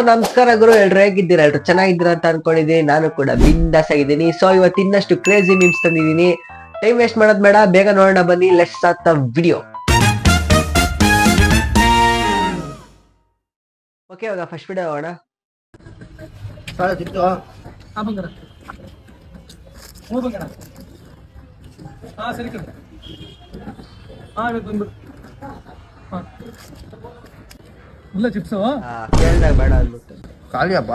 ನಮಸ್ಕಾರ ಗುರು, ಎಲ್ರು ಹೇಗಿದ್ದೀರಾ? ಎಲ್ರು ಚೆನ್ನಾಗಿದ್ದೀರಾ ಅಂತ ಅನ್ಕೊಂಡಿದ್ದೀನಿ. ನಾನು ಕೂಡ ಬಿಂದಾಸ್ ಆಗಿದ್ದೀನಿ. ಸೊ ಇವತ್ತು ಇನ್ನಷ್ಟು ಕ್ರೇಜಿ ಮೀಮ್ಸ್ ತಂದಿದ್ದೀನಿ. ಟೈಮ್ ವೇಸ್ಟ್ ಮಾಡೋದ್ ಬೇಡ, ಬೇಗ ನೋಡೋಣ ಬನ್ನಿ. Let's start the video. Okay, ಇವಾಗ ಫಸ್ಟ್ ವಿಡಿಯೋ ಹೋಗೋಣ. ಇಲ್ಲ ಚಿಪ್ಸು ಕೇಳ್ದಾಗ ಬೇಡ ಅಂದ್ಬಿಟ್ಟು ಖಾಲಿಯಪ್ಪ.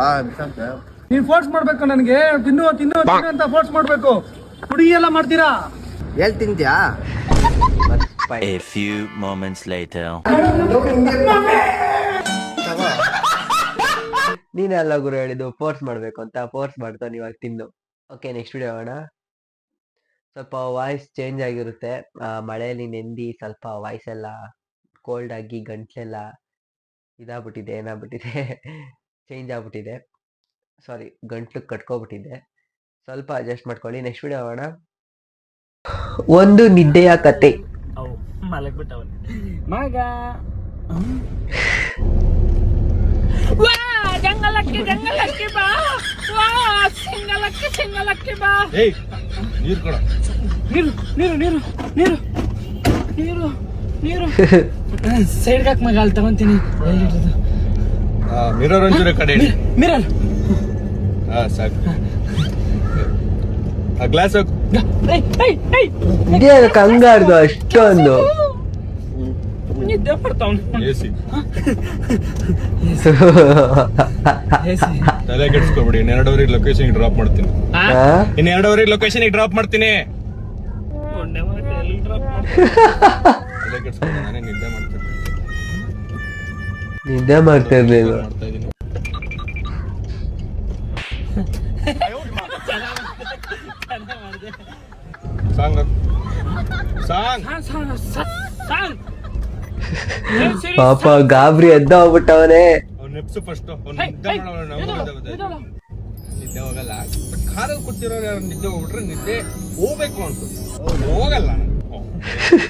ನೀನ್ ಫೋರ್ಸ್ ಮಾಡ್ಬೇಕು ನನಗೆ. ತಿನ್ನು ತಿನ್ನು ತಿನ್ನು ಅಂತ ಫೋರ್ಸ್ ಮಾಡ್ಬೇಕು. ಹುಡುಗಿ ಎಲ್ಲ ಮಾಡ್ತೀರಾ? ಎಲ್ ತಿಂತ್ಯಾ? A few moments later. ನೀನೆಲ್ಲ ಗುರು ಹೇಳಿದ್ದು ಫೋರ್ಸ್ ಮಾಡ್ಬೇಕು ಅಂತ. ಫೋರ್ಸ್ ಮಾಡ್ತಾನೆ, ಇವಾಗ ತಿಂದು. ಓಕೆ, ನೆಕ್ಸ್ಟ್ ವಿಡಿಯೋ ಹೋಗೋಣ. ಸ್ವಲ್ಪ ವಾಯ್ಸ್ ಚೇಂಜ್ ಆಗಿರುತ್ತೆ. ಮಳೆಯಲ್ಲಿ ನೆಂದಿ ಸ್ವಲ್ಪ ವಾಯ್ಸ್ ಎಲ್ಲ ಕೋಲ್ಡ್ ಆಗಿ ಗಂಟ್ಲೆಲ್ಲ ಇದಾಗ್ಬಿಟ್ಟಿದೆ, ಏನಾಗ್ಬಿಟ್ಟಿದೆ ಚೇಂಜ್ ಆಗ್ಬಿಟ್ಟಿದೆ. ಸಾರಿ, ಗಂಟ್ಲು ಕಟ್ಕೊಬಿಟ್ಟಿದೆ. ಸ್ವಲ್ಪ ಅಡ್ಜಸ್ಟ್ ಮಾಡ್ಕೊಳ್ಳಿ. ನೆಕ್ಸ್ಟ್ ವಿಡಿಯೋ ಹೋಗೋಣ. ಒಂದು ನಿದ್ದೆಯ ಕತೆ. ಮಗ ಜಂಗಲಕ್ಕೆ ಜಂಗಲಕ್ಕೆ ಬಾ, ಸಿಂಗಲಕ್ಕೆ ಸಿಂಗಲಕ್ಕೆ ಬಾ. ನೀರು ಕೊಡ. ನೀರು ನೀರು ನೀರು ನೀರು ನೀರು ನೀರು ಸೈಡ್ ಹಾಕ್ ಮಗ, ಅಲ್ಲಿ ತಗೊಂತೀನಿ. ಮಿರರ್ ಒಂಚೂರು ಕಡೆ ಮಿರರ್ ಸಾಕು. ಆ ಗ್ಲಾಸ್ ಇದೇನಕ್ಕೆ ಹಂಗಾರ್ದು ಅಷ್ಟೊಂದು? ನಿದ್ದೆ ಬರ್ತಾವ್ನು. ಎಸಿ ತಲೆ ಕೆಡ್ಸ್ಕೊಬಿಡಿ. ಇನ್ನು 2 ಅವರಿಗೆ ಲೊಕೇಶನ್ ಡ್ರಾಪ್ ಮಾಡ್ತೀನಿ. ಇನ್ನು 2 ಅವರಿಗೆ ಲೊಕೇಶನ್ ಡ್ರಾಪ್ ಮಾಡ್ತೀನಿ. ತಲೆ ಕೆಡ್ಸ್ಕೊಂಡು ನಾನೇ ನಿದ್ದೆ ಮಾಡ್ತೀನಿ. ನಿದ್ದೆ ಮಾಡ್ತಾ ಇರ್ಲಿಲ್ಲ. ಮಾಡ್ತಾ ಇದ್ದೀನಿ. ಸಾಂಗ್ ಸಾಂಗ್ ಪಾಪ ಗಾಬರಿ ಎದ್ದ ಹೋಗ್ಬಿಟ್ಟವನೇ. ಅವ್ನು ನೆಪ್ಸು ಫಸ್ಟ್. ಅವ್ನು ನಿದ್ದೆ ನಿದ್ದೆ ಹೋಗಲ್ಲ. ಬಟ್ ಕಾರಲ್ಲಿ ಕೂತಿರೋರು ಯಾರು ನಿದ್ದೆ ಹೋಗ್ಬಿಟ್ರೆ ನಿದ್ದೆ ಹೋಗ್ಬೇಕು ಅನ್ಸುತ್ತೆ. ಹೋಗಲ್ಲ,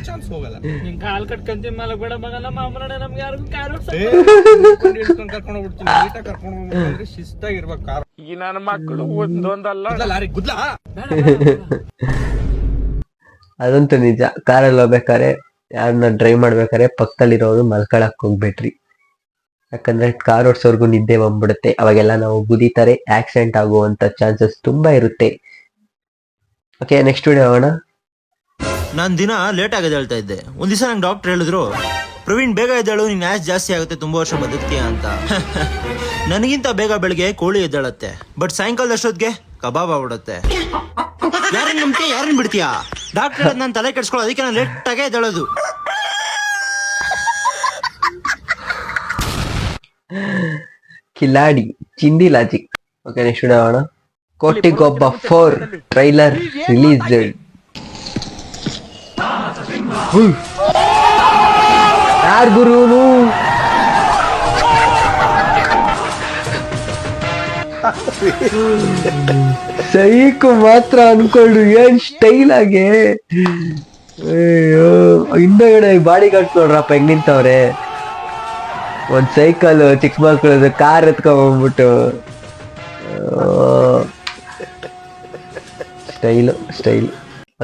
ಚಾನ್ಸ್ ಹೋಗಲ್ಲ. ನಿನ್ ಕಾಲ್ ಕಟ್ಕೊಂತೀನಿ ಮಲಗ್ ಬೇಡ ಮಗ. ನಮ್ಮ ಅಮ್ಮನ ನಮ್ಗೆ ಯಾರಿಗೂ ಕಾರ್ ಕರ್ಕೊಂಡು ಹೋಗ್ಬಿಡ್ತೀನಿ. ನೀಟಾಗಿ ಕರ್ಕೊಂಡು ಹೋಗ್ಬೇಕಂದ್ರೆ ಶಿಸ್ತಾಗಿರ್ಬೇಕು ಕಾರ್. ಈ ನನ್ನ ಮಕ್ಕಳು ಒಂದೊಂದಲ್ಲ ಲಾರಿ ಗುದ್ಲಾ. ಅದಂತೂ ನಿಜ. ಕಾರಲ್ಲಿ ಹೋಗ್ಬೇಕಾರೆ, ಯಾರನ್ನ ಡ್ರೈವ್ ಮಾಡ್ಬೇಕಾರೆ ಪಕ್ಕದಲ್ಲಿರೋರು ಮಲ್ಕೊಳಕ್ ಹೋಗ್ಬೇಡ್ರಿ. ಯಾಕಂದ್ರೆ ಕಾರ್ ಓಡ್ಸೋರ್ಗು ನಿದ್ದೆ ಬಂದ್ಬಿಡುತ್ತೆ. ಅವಾಗೆಲ್ಲ ನಾವು ಗುದಿತಾರೆ, ಆಕ್ಸಿಡೆಂಟ್ ಆಗುವಂತ ಚಾನ್ಸಸ್ ತುಂಬಾ ಇರುತ್ತೆ. ಓಕೆ, ನೆಕ್ಸ್ಟ್ ವಿಡಿಯೋ ಹೋಗೋಣ. ನಾನು ದಿನ ಲೇಟ್ ಆಗಿ ಹೇಳ್ತಾ ಇದ್ದೆ. ಒಂದ್ ದಿವಸ ನಂಗೆ ಡಾಕ್ಟರ್ ಹೇಳಿದ್ರು, ಪ್ರವೀಣ್ ಬೇಗ ಎದ್ದೇಳು, ನಿನ್ ಆ್ಯಸ್ ಜಾಸ್ತಿ ಆಗುತ್ತೆ, ತುಂಬಾ ವರ್ಷ ಬದುಕ್ತೀಯ ಅಂತ. ನನಗಿಂತ ಬೇಗ ಬೆಳಗ್ಗೆ ಕೋಳಿ ಎದ್ದೇಳತ್ತೆ, ಬಟ್ ಸಾಯಂಕಾಲದಷ್ಟೊತ್ತಿಗೆ ಕಬಾಬ್ ಆಗ್ಬಿಡುತ್ತೆ. ಯಾರನ್ನ ನಂಬ್ತೀಯ, ಯಾರನ್ನ ಬಿಡ್ತೀಯಾ? ಡಾಕ್ಟರ್ ಹೇಳೋದು ನಾನು ತಲೆ ಕೆಡ್ಸ್ಕೊಳ್ಳೋ, ಅದಕ್ಕೆ ನಾನು ಲೇಟ್ ಆಗೇ ಎದ್ದೇಳೋದು. ಕಿಲಾಡಿ ಚಿಂದಿ ಲಾಜಿಕ್. ಓಕೆ, ನೆಕ್ಸ್ಟ್ ವಿಡಿಯೋ ಹೋಗೋಣ. Kotigobba 4 trailer release. ಯಾರ್ ಗುರುನು? ಸೈಕು ಮಾತ್ರ ಅನ್ಕೊಂಡು ಏನ್ ಸ್ಟೈಲ್ ಆಗಿ. ಅಯ್ಯೋ, ಹಿಂದಗಡೆ ಬಾಡಿ ಗಾರ್ಡ್ ನೋಡ್ರಪ್ಪ ಹೆಂಗ್ ನಿಂತವ್ರೆ. ಒಂದ್ ಸೈಕಲ್, ಚಿಕ್ಕ ಮಕ್ಕಳದು ಕಾರ್ ಎತ್ಕೊಂಡ್ಬಿಟ್ಟು. Style style.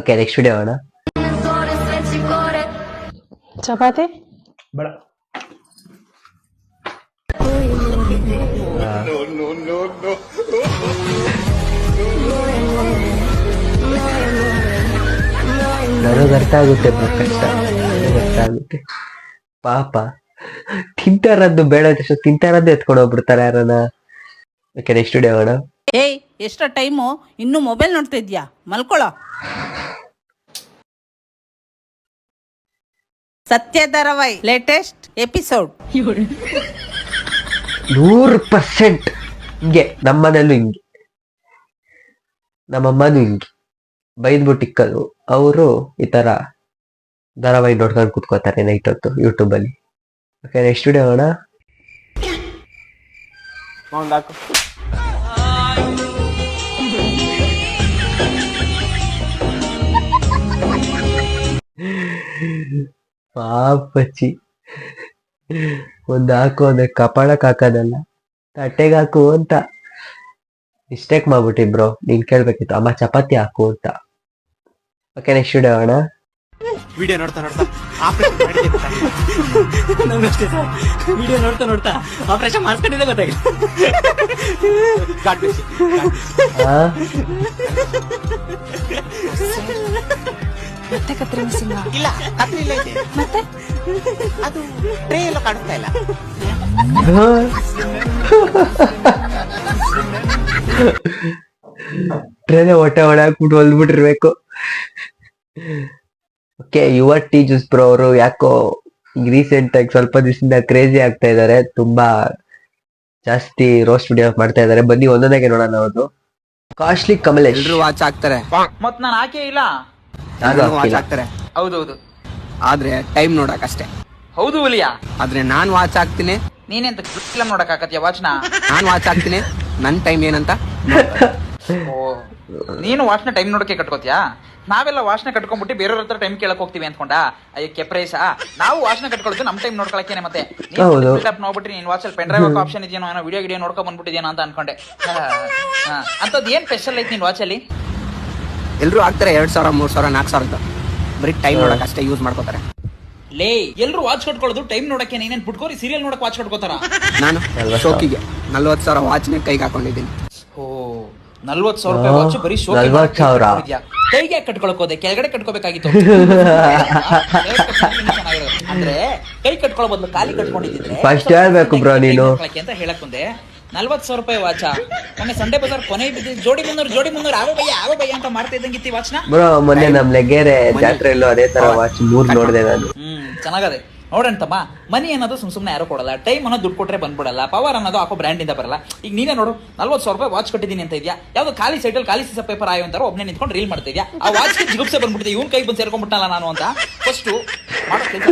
Okay, next video ಹೋಗೋಣ. ಚಪಾತಿ ಬೇಡ. ನನಗೆ ಅರ್ಥ ಆಗುತ್ತೆ ಕಷ್ಟ, ನನಗೆ ಅರ್ಥ ಆಗುತ್ತೆ. ಪಾಪ ತಿಂತಾರದ್ದು ಬೇಡ ತಕ್ಷಣ ತಿಂತಾರದ್ದು ಎತ್ಕೊಂಡು ಹೋಗ್ಬಿಡ್ತಾರೆ ಯಾರನ್ನ. ಓಕೆ, ನೆಕ್ಸ್ಟ್ ವಿಡಿಯೋ ಹೋಗೋಣ. ಏಯ್, ಎಷ್ಟ ಟೈಮು ಇನ್ನು ಮೊಬೈಲ್ ನೋಡ್ತಾ ಇದ್ಯಾ? ಮಲ್ಕೊಳ್ಳೋ. ಸತ್ಯ ಧಾರಾವಾಹಿ ಲೇಟೆಸ್ಟ್ ಎಪಿಸೋಡ್. 100% ಹಿಂಗೆ. ನಮ್ಮನೇಲೂ ಹಿಂಗೆ, ನಮ್ಮಮ್ಮನೂ ಹಿಂಗೆ ಬೈದ್ಬಿಟ್ಟು ಇಕ್ಕದು. ಅವರು ಈ ತರ ಧಾರಾವಾಹಿ ನೋಡ್ಕೊಂಡು ಕುತ್ಕೋತಾರೆ ನೈಟ್ ಹೊತ್ತು ಯೂಟ್ಯೂಬ್ ಅಲ್ಲಿ. ಓಕೆ, ನೆಕ್ಸ್ಟ್ ವಿಡಿಯೋ ಹೋಗೋಣ. ಪಾಪಚ್ಚಿ ಒಂದು ಹಾಕು ಅಂದ್ರೆ ಕಪಾಳಕ್ಕೆ ಹಾಕೋದಲ್ಲ, ತಟ್ಟೆಗೆ ಹಾಕು ಅಂತ ಮಿಸ್ಟೇಕ್ ಮಾಡ್ಬಿಟ್ಟಿ ಬ್ರೋ. ನೀನ್ ಕೇಳ್ಬೇಕಿತ್ತು ಅಮ್ಮ ಚಪಾತಿ ಹಾಕು ಅಂತ. ಓಕೆ ನೆಕ್ಸ್ಟ್ ವಿಡಿಯೋ ಅಣ್ಣ. ವಿಡಿಯೋ ನೋಡ್ತಾ ನೋಡ್ತಾ ಆಪರೇಷನ್ ಮಾಡಿದ್ದೀನಿ. ನಮಗಷ್ಟೇ ಸರ್, ವಿಡಿಯೋ ನೋಡ್ತಾ ನೋಡ್ತಾ ಆಪರೇಷನ್ ಮಾಡಿಸ್ಕೊಂಡಿದ್ದೆ ಗೊತ್ತಾಗಿಲ್ಲ. ಹಾ ಮತ್ತೆ ಕತ್ರಿ ಮಿಸ್ಸಿಂಗ್ ಇಲ್ಲ ಕತ್ರಿ ಇಲ್ಲ ಐತೆ. ಮತ್ತೆ ಅದು ಟ್ರೇ ಎಲ್ಲ ಕಾಣಿಸ್ತಾ ಇಲ್ಲ. ಟ್ರೇನೆ ಹೊಟ್ಟೆ ಒಳಗೆ ಹಾಕ್ಬಿಟ್ಟು ಹೊಲ್ದ್ಬಿಟ್ಟಿರ್ಬೇಕು. ಓಕೆ ಯುವರ್ ಟಿ ಜ್ಯೂಸ್ ಬ್ರೋ ಅವರು ಯಾಕೋ ರೀಸೆಂಟ್ ಆಗಿ ಸ್ವಲ್ಪ ದಿವಸದಿಂದ ಕ್ರೇಜಿ ಆಗ್ತಾ ಇದಾರೆ. ತುಂಬಾ ಜಾಸ್ತಿ ರೋಸ್ಟ್ ವಿಡಿಯೋ ಮಾಡ್ತಾ ಇದಾರೆ. ಬನ್ನಿ ಒಂದೊಂದಾಗೆ ನೋಡೋಣ. ಅವ್ರದ್ದು ಕಾಸ್ಟ್ಲಿ ಕಮಲೇಶ್. ಎಲ್ರು ವಾಚ್ ಹಾಕ್ತಾರೆ, ಮತ್ ನಾನು ಹಾಕೇ ಇಲ್ಲ. ನಾನು ವಾಚ್ ಹಾಕ್ತಿಲ್ಲ. ಹಾಕ್ತಾರೆ, ಹೌದೌದು ಆದ್ರೆ ಟೈಮ್ ನೋಡಕ್ ಅಷ್ಟೇ. ಹೌದು ಹುಲಿಯಾ, ಆದ್ರೆ ನಾನ್ ವಾಚ್ ಹಾಕ್ತೀನಿ, ನೀನೆಂತ ಫಿಲ್ಮ್ ನೋಡಕ್ ಆಕತ್ಯ ವಾಚ್ನ? ನಾನ್ ವಾಚ್ ಹಾಕ್ತೀನಿ, ನನ್ ಟೈಮ್ ಏನಂತ ಓ, ನೀನು ವಾಚ್ನ ಟೈಮ್ ನೋಡಕ್ಕೆ ಕಟ್ಕೋತಿಯಾ? ನಾವೆಲ್ಲ ವಾಚ್ನ ಕಟ್ಕೊಂಡ್ಬಿಟ್ಟು ಬೇರೆಯವ್ರ ಹತ್ರ ಟೈಮ್ ಕೇಳಕ್ ಹೋಗ್ತೀವಿ ಅನ್ಕೊಂಡ? ಅಯ್ಯೋ ಕೆಪ್ರೇಸ, ನಾವು ವಾಚ್ನ ಕಟ್ಕೊಳ್ಳೋದು ನಮ್ ಟೈಮ್ ನೋಡ್ಕೊಳಕ್ಕೇನೆ. ಮತ್ತೆ ಹೌದು. ನೋಡ್ಬಿಟ್ಟು ನೀನ್ ವಾಚಲ್ಲಿ ಪೆನ್ ಡ್ರೈವ್ ಆಪ್ಷನ್ ಇದೆಯೋ, ಏನೋ ವಿಡಿಯೋ ಗಿಡಿಯೋ ನೋಡ್ಕೊಂಡ್ ಬಂದ್ಬಿಟ್ಟಿದೇನೋ ಅಂತ ಅನ್ಕೊಂಡೆ. ಅಂತದ್ ಏನ್ ಸ್ಪೆಷಲ್ ಐತಿ ನಿನ್ ವಾಚಲ್ಲಿ? ಎಲ್ರು ಹಾಕ್ತಾರೆ 2,000, 3,000, 4,000 ಅಂತ. ಬರೀ ಟೈಮ್ ನೋಡಕ್ ಅಷ್ಟೇ ಯೂಸ್ ಮಾಡ್ಕೋತಾರೆ. ಲೇ, ಎಲ್ರು ವಾಚ್ ಕಟ್ಕೊಳ್ಳೋದು ಟೈಮ್ ನೋಡಕ್ಕೆ, ನೀನೇನ್ ಬಿಟ್ಕೋರಿ ಸೀರಿಯಲ್ ನೋಡಕ್ ವಾಚ್ ಕಟ್ಕೋತಾರ? ನಾನು ಶೋಕಿಗೆ 40,000 ವಾಚ್ನ ಕೈಗೆ ಹಾಕೊಂಡಿದ್ದೀನಿ. ಓ, 40,000 ರೂಪಾಯಿ ವಾಚ್ ಬರೀ ಶೋ 40,000 ಕೈಗೆ ಕಟ್ಕೊಳಕ್ ಹೋದೆ, ಕೆಳಗಡೆ ಕಟ್ಕೋಬೇಕಾಗಿತ್ತು. ಅಂದ್ರೆ ಕೈ ಕಟ್ಕೊಳ್ಳೋ ಬದಲು ಖಾಲಿ ಕಟ್ಕೊಂಡಿದ್ರೆ First ಹೇಳ್ಬೇಕು ಬ್ರೋ ನೀನು. ಅಂತ ಹೇಳಕ್ ಮುಂದೆ 40,000 ರೂಪಾಯಿ ವಾಚ. ಮೊನ್ನೆ ಸಂಡೆ ಬಜಾರ್ ಕೊನೆ ಬಿದ್ದಿದ್ದು ಜೋಡಿ 300 ಆವ ಬಯ್ಯ ಅಂತ ಮಾಡ್ತಾ ಇದ್ದಂಗಿತ್ತಿ ವಾಚ್ನ. ಬ್ರೋ ಮೊನ್ನೆ ನಮ್ ಲೆಗ್ಗೆರೆ ಜಾತ್ರೆಯಲ್ಲೂ ಅದೇ ತರ ವಾಚ್ 3 ನೋಡ್ದೆ ನಾನು. ಚೆನ್ನಾಗದೆ ನೋಡಂತಮ್ಮ. ಮನಿ ಅನ್ನೋದು ಸುಮ್ನೆ ಯಾರು ಕೊಡಲ್ಲ, ಟೈಮ್ ಅನ್ನೋದು ದುಡ್ಡು ಕೊಟ್ರೆ ಬಂದ್ಬಿಡಲ್ಲ, ಪವರ್ ಅನ್ನೋದು ಹಾಕೋ ಬ್ರ್ಯಾಂಡ್ ಇಂದ ಬರಲ್ಲ. ಈಗ ನೀನೇ ನೋಡು 40,000 ರೂಪಾಯಿ ವಾಚ್ ಕಟ್ಟಿದೀನಿ ಅಂತ ಇದೆಯಾ, ಯಾವ್ದು ಖಾಲಿ ಸೈಟಲ್ಲಿ ಖಾಲಿ ಸೀಸ ಪೇಪರ್ ಆಯೋ ಅಂತಾರೋ ಒಬ್ಬನೇ ನಿಂತ್ಕೊಂಡು ರೀಲ್ ಮಾಡ್ತಾ ಇದೆಯಾ. ಆ ವಾಚ್ ಜಿಗುಪ್ಸೆ ಬಂದ್ಬಿಟ್ಟಿದೆ, ಇವ್ನ ಕೈಗೆ ಬಂದು ಸೇರ್ಕೊಂಡ್ಬಿಟ್ಟಲ್ಲ ನಾನು ಅಂತ. ಫಸ್ಟ್ ಮಾಡೋ ಕೆಲಸ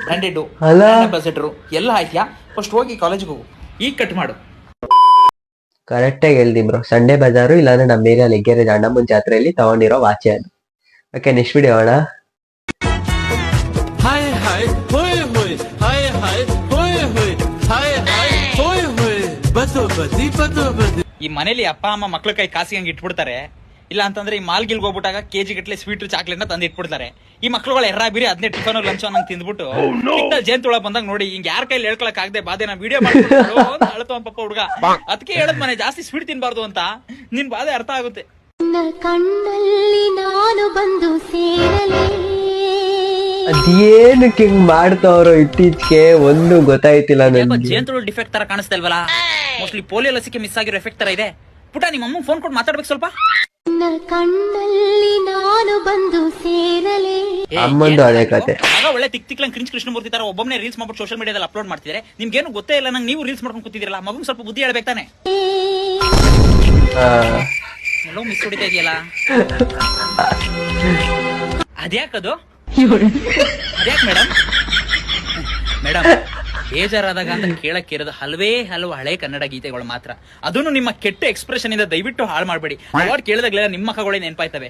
ಬ್ರ್ಯಾಂಡೆಡ್ ಅಂಬಾಸಿಡರು ಎಲ್ಲ ಆಯ್ತಾ. ಫಸ್ಟ್ ಹೋಗಿ ಕಾಲೇಜ್ಗೆ ಹೋಗು, ಈಗ ಕಟ್ ಮಾಡು. ಕರೆಕ್ಟಾಗಿ ಹೇಳ್ದಿ ಬ್ರೋ. ಸಂಡೆ ಬಜಾರು ಇಲ್ಲಾಂದ್ರೆ ನಮ್ಮ ಏರಿಯಾ ಲೆಗ್ಗೆರೆ ಅಣ್ಣಮ್ಮನ ಜಾತ್ರೆಯಲ್ಲಿ ತಗೊಂಡಿರೋ ವಾಚೆ ಅದು. ಓಕೆ ನೆಕ್ಸ್ಟ್ ವಿಡಿಯೋ ಅಣ್ಣ. ಈ ಮನೇಲಿ ಅಪ್ಪ ಅಮ್ಮ ಮಕ್ಳ ಕೈ ಕಾಸಿಗೆ ಇಟ್ಬಿಡ್ತಾರೆ. ಇಲ್ಲ ಅಂತಂದ್ರೆ ಈ ಮಾಲ್ಗಿಲ್ಗೆ ಹೋಗ್ಬಿಟ್ಟಾಗ ಕೆಜಿ ಗಟ್ಲೆ ಸ್ವೀಟ್ ಚಾಕ್ಲೇಟ್ ತಂದು ಇಟ್ಬಿಡ್ತಾರೆ. ಈ ಮಕ್ಳುಗಳು ಎರ್ರಾ ಬೀರಿ ಅದನ್ನೇ ಟಿಫನ್ ಲಂಚ್ ನಂಗೆ ತಿಂದ್ಬಿಟ್ಟು ಜೇನ್ ತುಳ ಬಂದಾಗ ನೋಡಿ ಹಿಂಗ್ ಯಾರ ಕೈಲಿ ಹೇಳ್ಕೊಳಕ್ ಆಗದೆ ಬಾಧೆ ನಾ ವಿಡಿಯೋ ಮಾಡ್ಕೊಂಡು ಅಳ್ತವ ಪಪ್ಪ ಹುಡುಗ. ಅದಕ್ಕೆ ಹೇಳದ್ ಮನೆ ಜಾಸ್ತಿ ಸ್ವೀಟ್ ತಿನ್ಬಾರ್ದು ಅಂತ. ನಿನ್ ಬಾಧೆ ಅರ್ಥ ಆಗುತ್ತೆ. ಕಣ್ಣಲ್ಲಿ ನಾನು ಬಂದು ಸೇರಲೇ ಅದೇನಕ್ಕೆ ಹಿಂಗ್ ಮಾಡ್ತಾವ್ರೋ ಇತ್ತೀಚೆಗೆ ಒಂದು ಗೊತ್ತಾಯ್ತಿಲ್ಲ ನನ್ಗೆ. ಜೇನ್ ತುಳು ಡಿಫೆಕ್ಟ್ ತರ ಕಾಣಿಸ್ತಾ ಇಲ್ವಲ್ಲ? ಮೋಸ್ಟ್ಲಿ ಪೋಲಿಯೋ ಲಸಿಕೆ ಮಿಸ್ ಆಗಿರೋ ಎಫೆಕ್ಟ್ ತರ ಇದೆ. ಪುಟ ನಿಮ್ಮ ಅಮ್ಮ ಫೋನ್ ಕೊಟ್ಟು ಮಾತಾಡ್ಬೇಕು ಸ್ವಲ್ಪ. ಕಣ್ಣಲ್ಲಿ ನಾನು ಬಂದು ಸೇರಲೇ. ಅಮ್ಮಂದು ಅದೇ ಕತೆ. ಆಗ ಒಳ್ಳೆ ತಿಕ್ಲಂಗ್ ಕ್ರಿಂಚ್ ಕೃಷ್ಣಮೂರ್ತಿ ತರ ಒಬ್ಬೊಮ್ಮೆ ರೀಲ್ಸ್ ಮಾಡ್ಬಿಟ್ಟು ಸೋಷಿಯಲ್ ಮೀಡಿಯಾದಲ್ಲಿ ಅಪ್ಲೋಡ್ ಮಾಡ್ತಿದ್ರೆ ನಿಮ್ಗೇನು ಗೊತ್ತೇ ಇಲ್ಲ. ನಂಗೆ ನೀವು ರೀಲ್ಸ್ ಮಾಡ್ಕೊಂಡು ಕೂತಿದಿರಲ್ಲ, ಮಗು ಸ್ವಲ್ಪ ಬುದ್ಧಿ ಹೇಳ್ಬೇಕು ತಾನೆ. ಎಲ್ಲೋ ಮಿಸ್ ಹೊಡಿತಾ ಇದೆಯಲ್ಲ, ಅದ್ಯಾಕದು? ಅದ್ಯಾಕ್ ಮೇಡಮ್? ಮೇಡಮ್ ಬೇಜಾರಾದಾಗ ಅಂತ ಕೇಳಕ್ಕೆ ಇರೋದು ಹಲವು ಹಳೆ ಕನ್ನಡ ಗೀತೆಗಳು ಮಾತ್ರ. ಅದನ್ನು ನಿಮ್ಮ ಕೆಟ್ಟ ಎಕ್ಸ್ಪ್ರೆಷನ್ ಇಂದ ದಯವಿಟ್ಟು ಹಾಳು ಮಾಡಬೇಡಿ. ಅವಾರ್ಡ್ ಕೇಳಿದಾಗಲೆಲ್ಲ ನಿಮ್ಮ ಮಕ್ಕಗಳೇ ನೆನಪಾಯ್ತವೆ.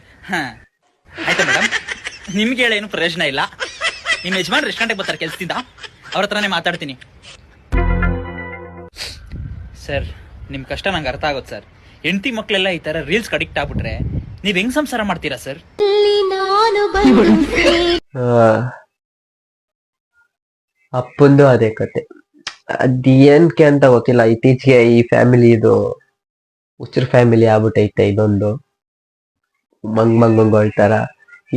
ಆಯ್ತಾ ಮೇಡಮ್, ನಿಮ್ಗೆ ಹೇಳೇನು ಪ್ರಯೋಜನ ಇಲ್ಲ. ನಿಮ್ಮ ಯಜಮಾನ್ ರೆಸ್ಟೋರೆಂಟ್ಗೆ ಬರ್ತಾರೆ ಕೆಲ್ಸದಿಂದ, ಅವ್ರ ಹತ್ರನೇ ಮಾತಾಡ್ತೀನಿ. ಸರ್ ನಿಮ್ ಕಷ್ಟ ನಂಗೆ ಅರ್ಥ ಆಗುತ್ತೆ ಸರ್. ಹೆಂಡತಿ ಮಕ್ಳೆಲ್ಲ ಈ ತರ ರೀಲ್ಸ್ ಅಡಿಕ್ಟ್ ಆಗ್ಬಿಟ್ರೆ ನೀವ್ ಹೆಂಗ್ ಸಂಸಾರ ಮಾಡ್ತೀರಾ ಸರ್? ಅಪ್ಪಂದು ಅದೇ ಕತೆ. ಅದೇನ್ಕೆ ಅಂತ ಗೊತ್ತಿಲ್ಲ. ಇತ್ತೀಚೆಗೆ ಈ ಫ್ಯಾಮಿಲಿ ಇದು ಹುಚ್ಚರ ಫ್ಯಾಮಿಲಿ ಆಗ್ಬಿಟ್ಟೈತೆ. ಇದೊಂದು ಮಂಗ್ ಹೇಳ್ತಾರ.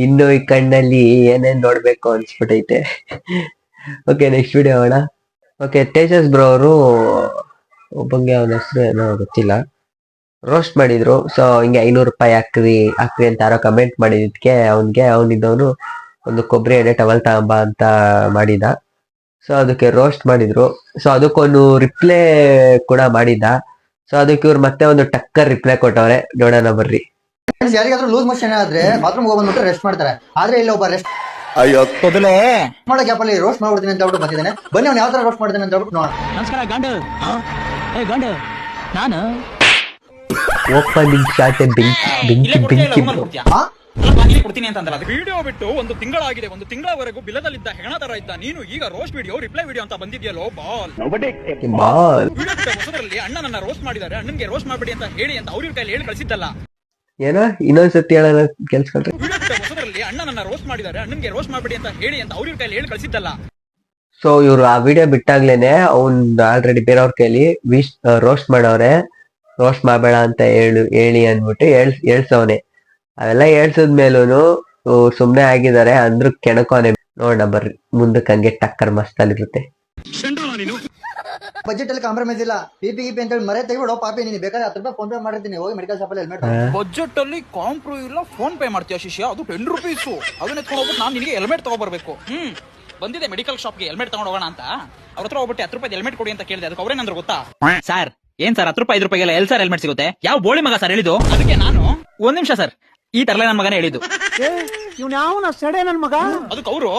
ಇನ್ನು ಈ ಕಣ್ಣಲ್ಲಿ ಏನೇನ್ ನೋಡ್ಬೇಕು ಅನ್ಸ್ಬಿಟ್ಟೈತೆ. ಓಕೆ ನೆಕ್ಸ್ಟ್ ವಿಡಿಯೋ ಅಣ್ಣ. ಓಕೆ ತೇಜಸ್ ಬ್ರೋ ಅವರು ಒಬ್ಬಂಗೆ ಅವನ ಹೆಸರು ಏನೋ ಗೊತ್ತಿಲ್ಲ, ರೋಸ್ಟ್ ಮಾಡಿದ್ರು. ಸೊ ಹಿಂಗೆ 500 ರೂಪಾಯಿ ಹಾಕ್ರಿ ಅಂತ ಯಾರೋ ಕಮೆಂಟ್ ಮಾಡಿದಕ್ಕೆ ಅವನಿದ್ದವನು ಒಂದು ಕೊಬ್ಬರಿ ಎಣ್ಣೆ ಟವಲ್ ತಗೊಂಬ ಅಂತ ಮಾಡಿದ. ಸೊ ಅದಕ್ಕೆ ರೋಸ್ಟ್ ಮಾಡಿದ್ರು. ಸೊ ಅದಕ್ಕೊಂದು ರಿಪ್ಲೈ ಕೂಡ ಮಾಡಿದ್ದ. ಸೊ ಅದಕ್ಕೆ ಇವ್ರು ಮತ್ತೆ ಒಂದು ಟಕ್ಕರ್ ರಿಪ್ಲೈ ಕೊಟ್ಟವ್ರೆ, ನೋಡೋಣ ಬರ್ರಿ. ಯಾರಿಗಾದ್ರೂ ಲೂಸ್ ಮೋಷನ್ ಆದ್ರೆ ಬಾತ್ರೂಮ್ ಹೋಗ್ಬಂದ್ಬಿಟ್ಟು ರೆಸ್ಟ್ ಮಾಡ್ತಾರೆ. ಆದ್ರೆ ಇಲ್ಲ ಒಬ್ಬ ರೆಸ್ಟ್ ಮಾಡೋ ಗ್ಯಾಪಲ್ಲಿ ರೋಸ್ಟ್ ಮಾಡ್ಬಿಡ್ತೀನಿ ಅಂತ ಹೇಳ್ಬಿಟ್ಟು ಬಂದಿದ್ದಾನೆ. ಬನ್ನಿ ಅವ್ನು ಯಾವ ತರ ರೋಸ್ಟ್ ಮಾಡಿದ್ದಾನೆ ಅಂತ ಹೇಳ್ಬಿಟ್ಟು ನೋಡೋಣ. ನಮಸ್ಕಾರ ಗಂಡು ನಾನು ಓಪನಿಂಗ್ ಶಾಟ್ ಬೆಂಕಿ ಕೊಡ್ತೀನಿ ಅಂತಂದ್ರೆ ಅದು ವಿಡಿಯೋ ಬಿಟ್ಟು ಒಂದು ತಿಂಗಳಾಗಿದೆ, ಒಂದು ತಿಂಗಳವರೆಗೂ ಬಿಲದಲ್ಲಿದ್ದ ಹೆಣ ತರ ಇದ್ದ ನೀನು ಈಗ ರೋಸ್ಟ್ ವಿಡಿಯೋ ರಿಪ್ಲೈ ವಿಡಿಯೋ ಅಂತ ಬಂದಿದ್ಯಲ್ಲೋ ಬಾಲ್. ವಿಡಿಯೋ ಬಿಟ್ಟ ಹೊಸದರಲ್ಲಿ ಅಣ್ಣನನ್ನ ರೋಸ್ಟ್ ಮಾಡಿದ್ದಾರೆ, ಅಣ್ಣನ್ಗೆ ರೋಸ್ಟ್ ಮಾಡ್ಬಿಡಿ ಅಂತ ಹೇಳಿ ಅಂತ ಅವ್ರ ಕೈಲಿ ಹೇಳಿ ಕಳಿಸಿದ್ದಲ್ಲ. ಏನೋ ಇನ್ನೊಂದ್ಸತಿ ಹೇಳೋಣ ಕೆಲ್ಸ್ಕೊಂಡ್ರೆ. ವಿಡಿಯೋ ಬಿಟ್ಟ ಹೊಸದರಲ್ಲಿ ಅಣ್ಣನನ್ನ ರೋಸ್ಟ್ ಮಾಡಿದ್ದಾರೆ, ಅಣ್ಣನ್ಗೆ ರೋಸ್ಟ್ ಮಾಡ್ಬಿಡಿ ಅಂತ ಹೇಳಿ ಅಂತ ಅವ್ರ ಕೈಲಿ ಹೇಳಿ ಕಳಿಸಿದ್ದಲ್ಲ. ಸೊ ಇವ್ರು ಆ ವಿಡಿಯೋ ಬಿಟ್ಟಾಗ್ಲೇನೆ ಅವ್ನ್ ಆಲ್ರೆಡಿ ಬೇರೆಯವ್ರ ಕೈಲಿ ರೋಸ್ಟ್ ಮಾಡವ್ರೆ, ರೋಸ್ಟ್ ಮಾಡಬೇಡ ಅಂತ ಹೇಳಿ ಅಂದ್ಬಿಟ್ಟು ಹೇಳ್ಸವನೆ. ಅವೆಲ್ಲ ಹೇಳ್ಸದ್ಮೇಲೂನು ಸುಮ್ನೆ ಆಗಿದ್ದಾರೆ ಅಂದ್ರು ಕೆಣಕೋನೆ. ನೋಡ ಬರ್ರಿ ಮುಂದಕ್ಕೆ ಹಂಗೆ ಟಕ್ಕರ್ ಮಸ್ತಲ್ಲಿರುತ್ತೆ. ಬಜೆಟ್ ಅಲ್ಲಿ ಕಾಂಪ್ರಮೈಸ್ ಇಲ್ಲ. ಪಿಪಿ ಅಂತ ಹೇಳಿ ಮರೆ ತೆಗಿಬಿಡೋ ಪಾಪಿ, ನೀನು ಬೇಕಾದ್ರೆ 10 ರೂಪಾಯಿ ಫೋನ್ ಪೇ ಮಾಡಿರ್ತೀನಿ, ಹೋಗಿ ಮೆಡಿಕಲ್ ಶಾಪ್ ಅಲ್ಲಿ ಹೆಲ್ಮೆಟ್. ಬಜೆಟ್ ಅಲ್ಲಿ ಕಾಂಪ್ರೋ ಇಲ್ಲ, ಫೋನ್ ಪೇ ಮಾಡ್ತೀಯ ಶಿಷ್ಯ, ಅದು 10 ರೂಪೀಸ್. ಅದನ್ನ ಎತ್ಕೊಂಡು ಹೋಗ್ಬಿಟ್ಟು ನಾನು ನಿನಗೆ ಹೆಲ್ಮೆಟ್ ತಗೋಬರ್ಬೇಕು. ಬಂದಿದೆ ಮೆಡಿಕಲ್ ಶಾಪ್ಗೆ ಹೆಲ್ಮೆಟ್ ತಗೊಂಡು ಹೋಗೋಣ ಅಂತ, ಅವ್ರ ಹತ್ರ ಹೋಗ್ಬಿಟ್ಟು 10 ರೂಪಾಯಿ ಹೆಲ್ಮೆಟ್ ಕೊಡಿ ಅಂತ ಕೇಳಿದೆ. ಅದಕ್ಕೆ ಅವ್ರೇನಂದ್ರು ಗೊತ್ತಾ, ಸರ್ ಏನ್ ಸರ್ 10 ರೂಪಾಯಿ 5 ರೂಪಾಯಿಗೆಲ್ಲ ಎಲ್ಲಿ ಸರ್ ಹೆಲ್ಮೆಟ್ ಸಿಗುತ್ತೆ, ಯಾವ ಬೋಳಿ ಮಗ ಸರ್ ಹೇಳಿದ್ದು. ಅದಕ್ಕೆ ನಾನು 1 ನಿಮಿಷ ಸರ್ ಈ ತರಲೆ ನನ್ನ ಮಗನೇ ಹೇಳಿದ್ದು. ಅದಕ್ಕೆ ಅವರು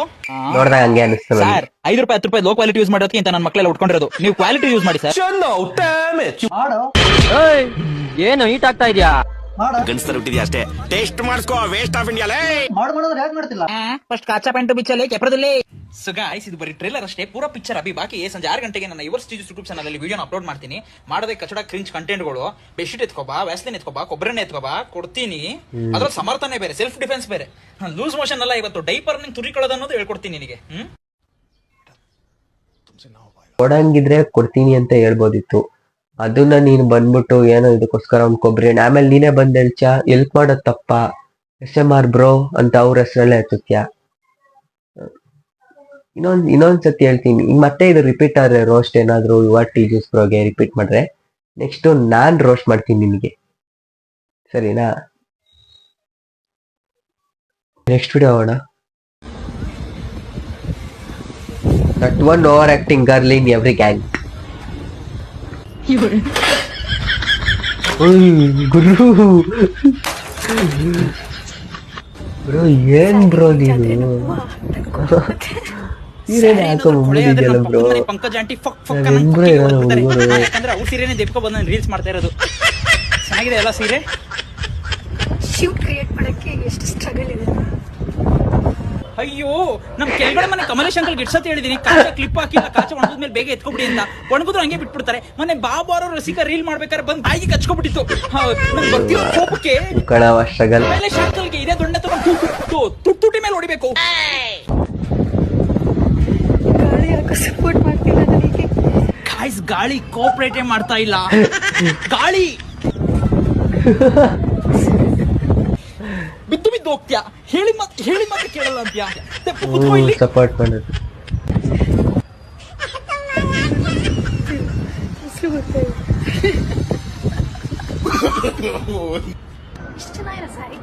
ನೋಡ್ದಾಗ ಹಂಗೆ ಅನಿಸ್ತು ನನಗೆ. ಸರ್ 5 ರೂಪಾಯಿ 10 ರೂಪಾಯಿ ಲೋ ಕ್ವಾಲಿಟಿ ಯೂಸ್ ಮಾಡೋದಕ್ಕೆ ಅಂತ ನನ್ನ ಮಕ್ಕಳೆಲ್ಲ ಉಟ್ಕೊಂಡಿರೋದು, ನೀವು ಕ್ವಾಲಿಟಿ ಯೂಸ್ ಮಾಡಿ ಸರ್. ಮಾಡು ಏನು ಹೀಟ್ ಆಗ್ತಾ ಇದೆಯಾ? ಮಾಡು ಅಷ್ಟೇ ಟೇಸ್ಟ್ ಮಾಡಿಸ್ಕೋ, ವೇಸ್ಟ್ ಆಫ್ ಇಂಡಿಯಾ. ಮಾಡಿದ್ರೆ ಯಾಕೆ ಮಾಡ್ತಿಲ್ಲ? ಫಸ್ಟ್ ಕಾಚಾ ಪ್ಯಾಂಟು ಬಿಚ್ಚಲ್ಲಿ ಕೆಪ್ರದಲ್ಲಿ. ಸೊ ಗಾಯ್ಸ್ ಇದು ಬರೀ ಟ್ರೇಲರ್ ಅಷ್ಟೇ, ಪೂರಾ ಪಿಕ್ಚರ್ ಅಭಿ ಬಾಕಿ ಸಂಜೆ 6 ಗಂಟೆಗೆ ನನ್ನ ಯುವರ್ ಸ್ಟೇಜಸ್ ಯೂಟ್ಯೂಬ್ ಚಾನಲ್ ಅಲ್ಲಿ ವಿಡಿಯೋನ ಅಪ್ಲೋಡ್ ಮಾಡ್ತೀನಿ. ಮಾಡೋದೇ ಕಚಡ ಕ್ರಿಂಜ್ ಕಂಟೆಂಟ್ಗಳು, ಬೆಡ್ಶೀಟ್ ಎತ್ಕೋಬಾ, ವ್ಯಾಸ್ಲಿನ್ ಎತ್ಕೋಬಾ, ಕೊಬ್ಬರನ್ನ ಎತ್ಕೋಬಾ ಕೊಡ್ತೀನಿ. ಅದ್ರಲ್ಲಿ ಸಮರ್ಥನೆ ಬೇರೆ, ಸೆಲ್ಫ್ ಡಿಫೆನ್ಸ್ ಬೇರೆ. ಲೂಸ್ ಮೋಷನ್ ಅಲ್ಲ, ಇವತ್ತು ಡೈಪರ್ ನಿಂಗೆ ತುರಿಕೊಳ್ಳೋದು ಅನ್ನೋದು ಹೇಳ್ಕೊಡ್ತೀನಿ ನಿನಗೆ. ಕೊಡಂಗಿದ್ರೆ ಕೊಡ್ತೀನಿ ಅಂತ ಹೇಳ್ಬೋದಿತ್ತು, ಅದನ್ನ ನೀನು ಬಂದ್ಬಿಟ್ಟು ಏನೋ ಇದಕ್ಕೋಸ್ಕರ ಅವ್ನ್ ಕೊಬ್ಬರಿ ಎಣ್ಣೆ, ಆಮೇಲೆ ನೀನೇ ಬಂದ್ ಎಲ್ಪ್ ಮಾಡೋದ್ ತಪ್ಪ, SMR ಬ್ರೋ ಅಂತ ಅವ್ರ ಹೆಸರಲ್ಲೇ ಎತ್ತುತ್ಯ. ಇನ್ನೊಂದ್ಸತಿ ಹೇಳ್ತೀನಿ, ಈಗ ಮತ್ತೆ ಇದು ರಿಪೀಟ್ ಆದ್ರೆ ರೋಸ್ಟ್ ಏನಾದ್ರು ಯುವರ್ ಟೀಚರ್ಸ್ ಬ್ರೋಗೆ ರಿಪೀಟ್ ಮಾಡ್ರೆ ನೆಕ್ಸ್ಟ್ ನಾನ್ ರೋಸ್ಟ್ ಮಾಡ್ತೀನಿ ನಿಮಗೆ, ಸರಿನಾ? ನೆಕ್ಸ್ಟ್ ವಿಡಿಯೋ ಹೋಗೋಣ. That one over acting girl in every gang. Guru bro ಏನ್ ಬ್ರೋ ನೀನು ಸೀರೆನೆ ಹಾಕೊಂಡ್ಬಿಟ್ಟಿದ್ಯಲ್ಲ ಬ್ರೋ. ಪಂಕಜ್ ಆಂಟಿ ಫಕ್ ಹುಡುಗರು ಯಾಕಂದ್ರೆ ಅವ್ರು ಸೀರೆನೆ ದೆಪ್ಕೊ ಬಂದು ರೀಲ್ಸ್ ಮಾಡ್ತಾ ಇರೋದು. ಚೆನ್ನಾಗಿದೆ ಎಲ್ಲ ಸೀರೆ. ಶೂಟ್ ಕ್ರಿಯೇಟ್ ಮಾಡಕ್ಕೆ ಎಷ್ಟು ಸ್ಟ್ರಗಲ್ ಇದೆ. ಅಯ್ಯೋ ನಮ್ ಕೆಳಗಡೆ ಮನೆ ಕಮಲೇಶ್ ಅಂಕಲ್ ಗಿಡ್ಸತ್ ಹೇಳಿದೀನಿ, ಕಾಚ ಕ್ಲಿಪ್ ಹಾಕಿಲ್ಲ, ಕಾಚ ಒಣಗಿದ್ಮೇಲೆ ಬೇಗ ಎತ್ಕೊಬಿಡಿ ಅಂತ. ಒಣಗಿದ್ರು ಹಂಗೆ ಬಿಟ್ಬಿಡ್ತಾರೆ. ಮೊನ್ನೆ ಬಾಬಾರೋ ರಸಿಕ ರೀಲ್ ಮಾಡ್ಬೇಕಾದ್ರೆ ಬಂದ್ ಬಾಯಿಗೆ ಕಚ್ಕೊಬಿಟ್ಟಿತ್ತು. ಬರ್ತಿರೋ ಕೋಪಕ್ಕೆ ಸ್ಟ್ರಗಲ್ ಕಮಲೇಶ್ ಅಂಕಲ್ಗೆ ಇದೇ ದೊಡ್ಡ ತಗೊಂಡು ತುಟ್ಟಿ ಮೇಲೆ ಹೊಡಿಬೇಕು. ಗಾಳಿ ಯಾಕೆ ಸಪೋರ್ಟ್ ಮಾಡ್ತಿಲ್ಲ ನನಗೆ? ಗಾಯ್ಸ್ ಗಾಳಿ ಕೋಆಪರೇಟೇ ಮಾಡ್ತಾ ಇಲ್ಲ. ಗಾಳಿ ಬಿದ್ದು ಬಿದ್ದು ಹೋಗ್ತೀಯಾ, ಹೇಳಿ ಮತ್ತೆ ಕೇಳಲ್ಲ ಅಂತ್ಯಾ. ಸಪೋರ್ಟ್ ಮಾಡೋದು ಎಷ್ಟು ಚೆನ್ನಾಗಿರೋ ಸಾರಿ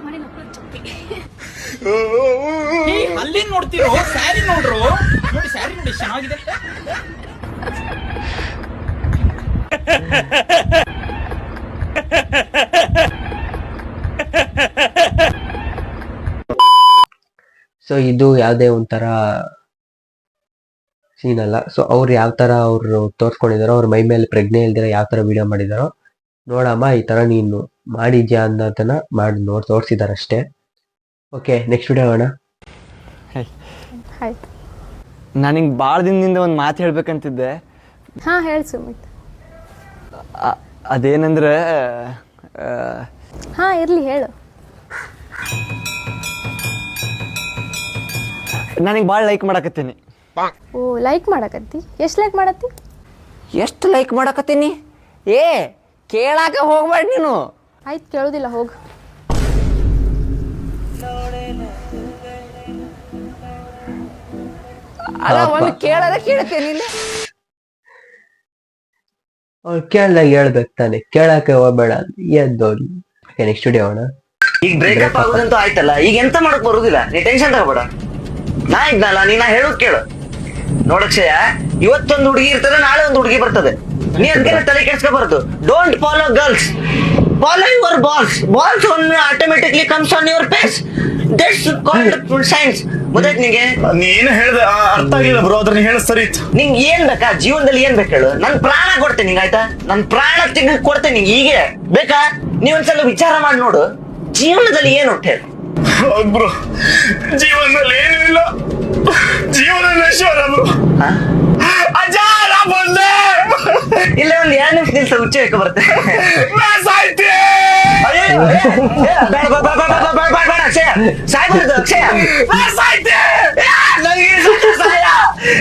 ಮಾಡಿ ನಕ್ಕಳು ಚಪ್ಪಿ. ಅಲ್ಲಿ ನೋಡ್ತಿರೋ ಸ್ಯಾರಿ ನೋಡ್ರು, ನೋಡಿ ಸ್ಯಾರಿ ನೋಡಿ ಚೆನ್ನಾಗಿದೆ. ಸೊ ಇದು ಯಾವ್ದೇ ಒಂಥರ ಸೀನ್ ಅಲ್ಲ. ಸೊ ಅವ್ರು ಯಾವ ತರ ಅವ್ರು ತೋರ್ಸ್ಕೊಂಡಿದಾರೋ, ಅವ್ರ ಮೈ ಮೇಲೆ ಪ್ರಜ್ಞೆ ಇಲ್ದಿರ ಯಾವ ತರ ವಿಡಿಯೋ ಮಾಡಿದಾರೋ ನೋಡಮ್ಮ, ಈ ತರ ನೀನು ಮಾಡಿದ್ಯಾ ಅನ್ನೋದನ್ನ ಮಾಡಿ ತೋರ್ಸಿದಾರ ಅಷ್ಟೇ. ಓಕೆ ನೆಕ್ಸ್ಟ್ ವಿಡಿಯೋ ಹೋಗೋಣ. ಆಯ್ತು, ನಾನು ಹಿಂಗೆ ಭಾಳ ದಿನದಿಂದ ಒಂದು ಮಾತು ಹೇಳ್ಬೇಕಂತಿದ್ದೆ. ಹಾ ಹೇಳಿ ಸುಮಿತ್. ಅದೇನಂದ್ರೆ ಹಾ ಇರ್ಲಿ ಹೇಳು. ನನಗೆ ಭಾಳ ಲೈಕ್ ಮಾಡಕತ್ತೀನಿ. ಓ ಲೈಕ್ ಮಾಡಕತ್ತಿ? ಎಷ್ಟು ಲೈಕ್ ಮಾಡತ್ತಿ? ಎಷ್ಟು ಲೈಕ್ ಮಾಡಕತ್ತೀನಿ? ಏ ಕೇಳಾಕ ಹೋಗ್ಬೇಡ ನೀನು. ಆಯ್ತು ಕೇಳೋದಿಲ್ಲ, ಹೋಗು. ಅಲ್ಲ ಒಂದು ಕೇಳಾರ ಕೇಳ್ತೇನೆ. ಅವ್ರು ಕೇಳ್ದಾಗ ಹೇಳ್ಬೇಕು ತಾನೆ, ಕೇಳಕ್ಕೆ ಹೋಗ್ಬೇಡ ಎದ್ದೋಗಿ. ನೆಕ್ಸ್ಟ್ ವಿಡಿಯೋ ಹೋಗೋಣ. ಈಗ ಬ್ರೇಕಪ್ ಆಗೋದಂತೂ ಆಯ್ತಲ್ಲ, ಈಗ ಎಂತ ಮಾಡಕ್ ಬರುದಿಲ್ಲ, ನೀ ಟೆನ್ಷನ್ ತಗೋಬೇಡ. ನಾ ಇದ್ನಲ್ಲ, ನೀ ನಾ ಹೇಳೋದ್ ಕೇಳು. ನೋಡಕ್ಷಯ, ಇವತ್ತೊಂದು ಹುಡುಗಿ ಇರ್ತದೆ, ನಾಳೆ ಒಂದು ಹುಡುಗಿ ಬರ್ತದೆ. ನೀ ಅದಕ್ಕೆ ತಲೆ ಕೆಡ್ಸ್ಕೋಬಾರ್ದು. Don't follow girls, follow your balls. Balls automatically comes on your face. That's called science. ಗೊತ್ತಾಯ್ತು ನಿಂಗೆ? ನೀನು ಹೇಳ್ದೆ ಅರ್ಥ ಆಗಿಲ್ಲ ಬ್ರೋ, ಅದ್ರ ನೀ ಹೇಳ ಸರಿ ಇತ್ತು. ನಿಂಗೆ ಏನ್ ಬೇಕಾ ಜೀವನದಲ್ಲಿ, ಏನ್ ಬೇಕು ಹೇಳು? ನನ್ ಪ್ರಾಣ ಕೊಡ್ತೇನೆ ನಿಂಗೆ, ಆಯ್ತಾ? ನನ್ ಪ್ರಾಣ ತೆಗೆದು ಕೊಡ್ತೇನೆ ನಿಂಗೆ. ಹೀಗೆ ಬೇಕಾ? ನೀವೊಂದ್ಸಲ ವಿಚಾರ ಮಾಡಿ ನೋಡು. ಜೀವನದಲ್ಲಿ ಏನು ಅಂತ ಹೇಳು. ಬ್ರೋ ಜೀವನದಲ್ಲಿ ಏನೂ ಇಲ್ಲ, ಜೀವನ ನಶ್ವರ ಬ್ರೋ. ಅಜ್ಜ ನಾ ಬಂದೆ. ಇಲ್ಲ ಒಂದು 2 ನಿಮಿಷ ನಿಲ್ಸ, ಹುಚ್ಚ ಬೇಕು ಬರುತ್ತೆ. ನಾ ಸಾಯ್ತೆ. ಬೇಡ ಅಕ್ಷಯ, ಸಾಯ್ಬಾರ್ದು ಅಕ್ಷಯ. ನಾ ಸಾಯ್ತೆ. ನನಗೆ ಸಾಯ,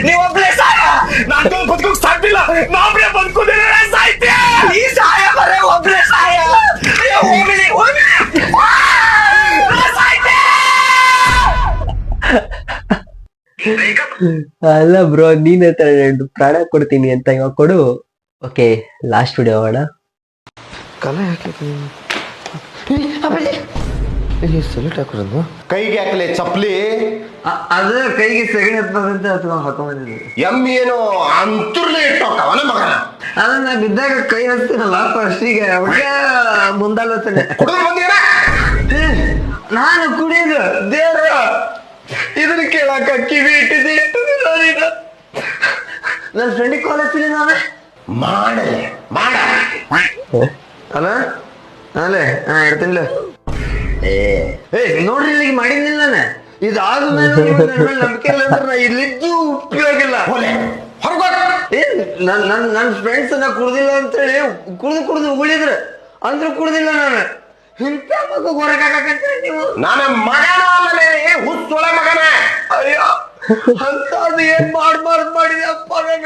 ನೀವು ಒಬ್ಳೆ ಸಾಯ. ನಾನು ಬದುಕೋಕ್ ಸಾಧ್ಯಿಲ್ಲ, ನಾವ್ರೆ ಬದುಕೋದಿಲ್ಲ, ನಾ ಸಾಯ್ತೆ. ಈ ಸಾಯ ಬರೇ ಒಬ್ಳೆ ಸಾಯ. ಅಯ್ಯೋ, ಹೋಗ್ಲಿ, ಹೋಗ್ಲಿ. ನಾ ಸಾಯ್ತೆ. ಅಲ್ಲ ಬ್ರೋ, ನೀನ್ ಹತ್ರ ಪ್ರಾಣ ಕೊಡ್ತೀನಿ ಅಂತ ಇವಾಗ ಕೊಡು. ಓಕೆ, ಲಾಸ್ಟ್ ವಿಡಿಯೋ ಮಾಡೋಣ. ಕೈಗೆ ಹಾಕಲಿ ಚಪ್ಲಿ, ಅದು ಕೈಗೆ ಸಗಣಿ ಹತ್ತದಂತ ಹಾಕೊಂಡ್ಬಂದಿದ್ವಿ. ಎಮ್ಮಿ ಏನು ಅಂತರ್ಲಿ ಇಟ್ಟೋಕವನ ಮಗನ. ಅದನ್ನ ಬಿದ್ದಾಗ ಕೈ ಹಚ್ತೀನಲ್ಲ ಫಸ್ಟಿಗೆ, ಒಳ್ಳೆ ಮುಂದಾಲೋಚನೆ. ಕುಡಿದು ಬಂದಿರ ನಾನು ಕುಡಿಯೋದು ದೇವ್ರ ಇದನ್ನ ಕೇಳಾಕ ಕಿವಿ ಇಟ್ಟಿದ್ದಿಲ್ಲ ನೀನು. ನನ್ನ ಫ್ರೆಂಡಿಗೆ ಕಾಲ್ ಹಚ್ತೀನಿ ನಾನು. ಮಾಡಲೆ ಮಾಡ ಅಲ್ಲ ಅಲ್ಲೇ ಇಡ್ತೀನಿಲ್ಲ. ನೋಡ್ರಿ ಇಲ್ಲಿಗೆ ಮಾಡಿದ್ನಿಲ್ಲ ನಾನು. ಇದಾದ್ಮೇಲೆ ನಂಬಿಕೆ ಇಲ್ಲ ಅಂದ್ರೆ ನಾ ಇಲ್ಲಿದ್ದು ಉಪಯೋಗ ಇಲ್ಲ. ನನ್ನ ಫ್ರೆಂಡ್ಸ್ ನಾ ಕುಡ್ದಿಲ್ಲ ಅಂತೇಳಿ ಕುಡ್ದು ಉಗುಳಿದ್ರು ಅಂದ್ರೂ ಕುಡ್ದಿಲ್ಲ ನಾನು. ಇಂಥ ಮಗ ಹೊರಗಾಕಂತ ನೀವು. ನಾನು ಮಗನ ಅಲ್ಲೇ ಹುಚ್ಚೊಳ ಮಗನ. ಅಯ್ಯೋ, ಅಂತ ಅದು ಏನ್ ಮಾಡಿದಪ್ಪ ನಾನು.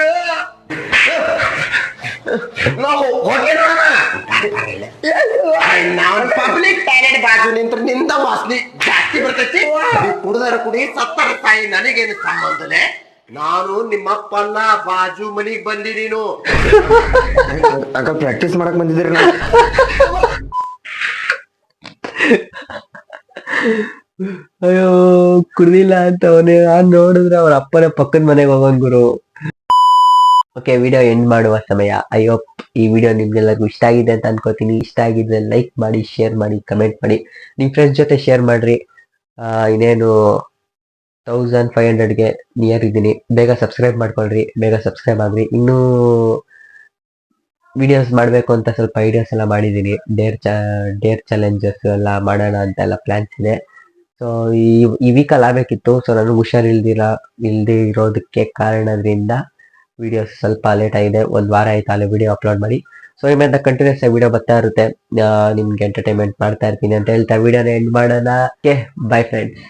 ನಾವು ಹೋಗಿ ನೋಡೋಣ. ನಾವು ಪಬ್ಲಿಕ್ ಟಾಯ್ಲೆಟ್ ಬಾಜು ನಿಂತ್ರ ನಿಂದ ವಾಸನೆ ಜಾಸ್ತಿ ಬರ್ತೈತಿ. ಕುಡ್ದಾರ ಕುಡಿ, ಸತ್ತರ ತಾಯಿ, ನನಗೇನು ಸಂಬಂಧನೆ. ನಾನು ನಿಮ್ಮಪ್ಪನ ಬಾಜು ಮನಿಗ್ ಬಂದಿದ್ದೀನು. ಅಂಕಲ್ ಪ್ರಾಕ್ಟೀಸ್ ಮಾಡಕ್ ಬಂದಿದ್ದೀರಿ. ಅಯ್ಯೋ, ಕುಡ್ದಿಲ್ಲ ಅಂತ ಅವನೇ ನೋಡಿದ್ರೆ ಅವ್ರ ಅಪ್ಪನ ಪಕ್ಕದ ಮನೆಗೆ ಹೋಗೋನ್ ಗುರು. ಓಕೆ, ವಿಡಿಯೋ ಎಂಡ್ ಮಾಡುವ ಸಮಯ. ಐ ಹೋಪ್ ಈ ವಿಡಿಯೋ ನಿಮ್ಗೆಲ್ಲರಿಗೂ ಇಷ್ಟ ಆಗಿದೆ ಅಂತ ಅನ್ಕೋತೀನಿ. ಇಷ್ಟ ಆಗಿದ್ರೆ ಲೈಕ್ ಮಾಡಿ, ಶೇರ್ ಮಾಡಿ, ಕಮೆಂಟ್ ಮಾಡಿ, ನಿಮ್ ಫ್ರೆಂಡ್ಸ್ ಜೊತೆ ಶೇರ್ ಮಾಡ್ರಿ. ಇನ್ನೇನು 1500ಗೆ ನಿಯರ್ ಇದ್ದೀನಿ. ಬೇಗ ಸಬ್ಸ್ಕ್ರೈಬ್ ಮಾಡ್ಕೊಳ್ರಿ, ಬೇಗ ಸಬ್ಸ್ಕ್ರೈಬ್ ಆಗ್ರಿ. ಇನ್ನೂ ವಿಡಿಯೋಸ್ ಮಾಡಬೇಕು ಅಂತ ಸ್ವಲ್ಪ ಐಡಿಯಾಸ್ ಎಲ್ಲ ಮಾಡಿದ್ದೀನಿ. ಡೇರ್ ಚಾಲೆಂಜಸ್ ಎಲ್ಲ ಮಾಡೋಣ ಅಂತ ಎಲ್ಲ ಪ್ಲಾನ್ಸ್ ಇದೆ. ಸೊ ಈ ವೀಕಲ್ಲಿ ಆಗಬೇಕಿತ್ತು. ಸೊ ನನಗೆ ಇಲ್ದೇ ಇರೋದಕ್ಕೆ ಕಾರಣದಿಂದ ವಿಡಿಯೋಸ್ ಸ್ವಲ್ಪ ಲೇಟ್ ಆಗಿದೆ. 1 ವಾರ ಆಯ್ತು ಅಲ್ಲೇ ವಿಡಿಯೋ ಅಪ್ಲೋಡ್ ಮಾಡಿ. ಸೊ ನಿಮ್ಮಿಂದ ಕಂಟಿನ್ಯೂಸ್ ಆಗಿ ವಿಡಿಯೋ ಬರ್ತಾ ಇರುತ್ತೆ. ನಿಮ್ಗೆ ಎಂಟರ್ಟೈನ್ಮೆಂಟ್ ಮಾಡ್ತಾ ಇರ್ತೀನಿ ಅಂತ ಹೇಳ್ತಾ ವಿಡಿಯೋನ ಎಂಡ್ ಮಾಡೋಣ. Okay, by friends.